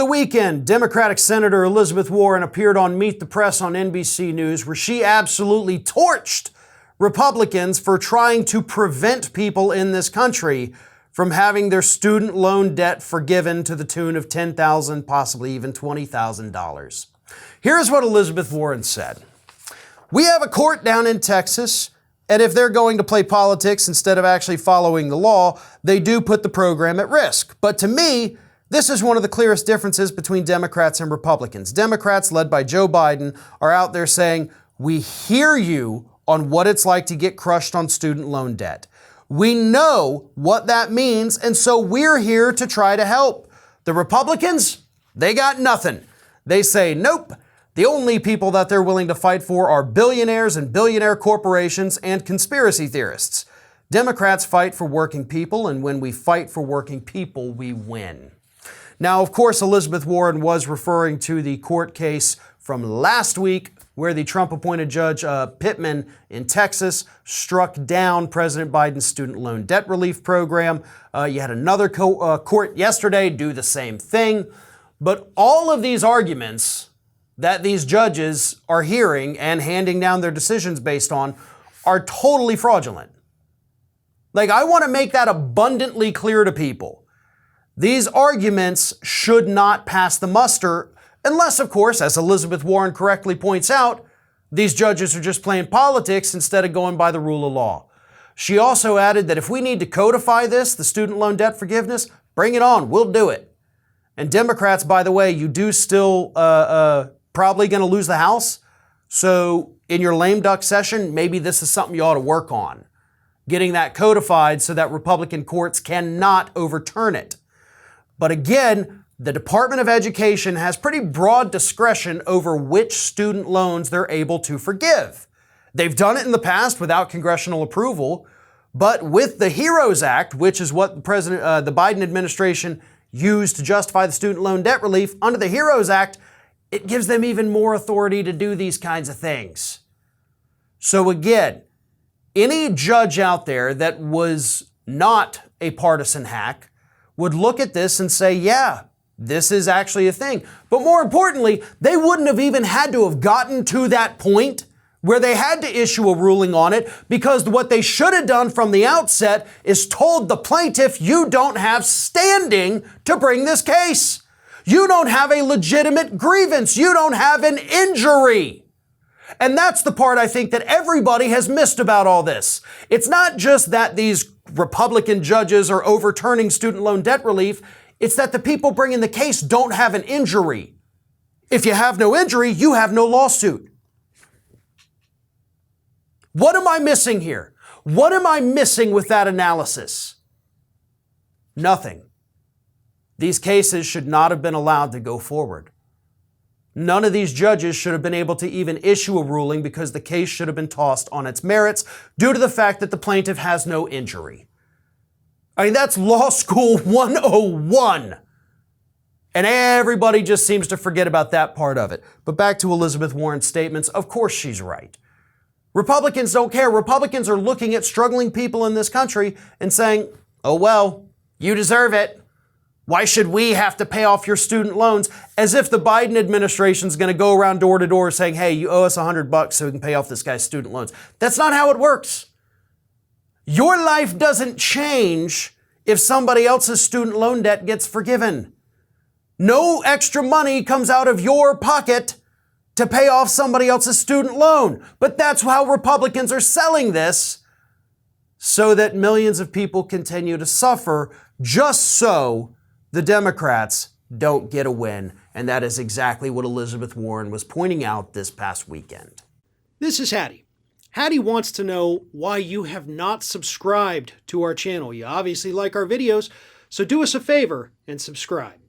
the weekend, Democratic Senator Elizabeth Warren appeared on Meet the Press on NBC News, where she absolutely torched Republicans for trying to prevent people in this country from having their student loan debt forgiven to the tune of $10,000, possibly even $20,000. Here's what Elizabeth Warren said. We have a court down in Texas, and if they're going to play politics instead of actually following the law, they do put the program at risk. But to me, this is one of the clearest differences between Democrats and Republicans. Democrats, led by Joe Biden, are out there saying, we hear you on what it's like to get crushed on student loan debt. We know what that means, and so we're here to try to help. The Republicans, they got nothing. They say, nope. The only people that they're willing to fight for are billionaires and billionaire corporations and conspiracy theorists. Democrats fight for working people, and when we fight for working people, we win. Now, of course, Elizabeth Warren was referring to the court case from last week where the Trump-appointed Judge Pittman in Texas struck down President Biden's student loan debt relief program. You had another court yesterday do the same thing. But all of these arguments that these judges are hearing and handing down their decisions based on are totally fraudulent. Like, I want to make that abundantly clear to people. These arguments should not pass the muster unless, of course, as Elizabeth Warren correctly points out, these judges are just playing politics instead of going by the rule of law. She also added that if we need to codify this, the student loan debt forgiveness, bring it on, we'll do it. And Democrats, by the way, you do still probably going to lose the House. So in your lame duck session, maybe this is something you ought to work on. Getting that codified so that Republican courts cannot overturn it. But again, the Department of Education has pretty broad discretion over which student loans they're able to forgive. They've done it in the past without congressional approval, but with the HEROES Act, which is what the Biden administration used to justify the student loan debt relief, under the HEROES Act, it gives them even more authority to do these kinds of things. So again, any judge out there that was not a partisan hack would look at this and say, yeah, this is actually a thing. But more importantly, they wouldn't have even had to have gotten to that point where they had to issue a ruling on it, because what they should have done from the outset is told the plaintiff, you don't have standing to bring this case. You don't have a legitimate grievance. You don't have an injury. And that's the part I think that everybody has missed about all this. It's not just that these Republican judges are overturning student loan debt relief. It's that the people bringing the case don't have an injury. If you have no injury, you have no lawsuit. What am I missing here? What am I missing with that analysis? Nothing. These cases should not have been allowed to go forward. None of these judges should have been able to even issue a ruling because the case should have been tossed on its merits due to the fact that the plaintiff has no injury. I mean, that's law school 101. And everybody just seems to forget about that part of it. But back to Elizabeth Warren's statements, of course she's right. Republicans don't care. Republicans are looking at struggling people in this country and saying, oh, well, you deserve it. Why should we have to pay off your student loans? As if the Biden administration is going to go around door to door saying, hey, you owe us $100 so we can pay off this guy's student loans. That's not how it works. Your life doesn't change if somebody else's student loan debt gets forgiven. No extra money comes out of your pocket to pay off somebody else's student loan. But that's how Republicans are selling this, so that millions of people continue to suffer, just so the Democrats don't get a win. And that is exactly what Elizabeth Warren was pointing out this past weekend. This is Hattie. Hattie wants to know why you have not subscribed to our channel. You obviously like our videos, so do us a favor and subscribe.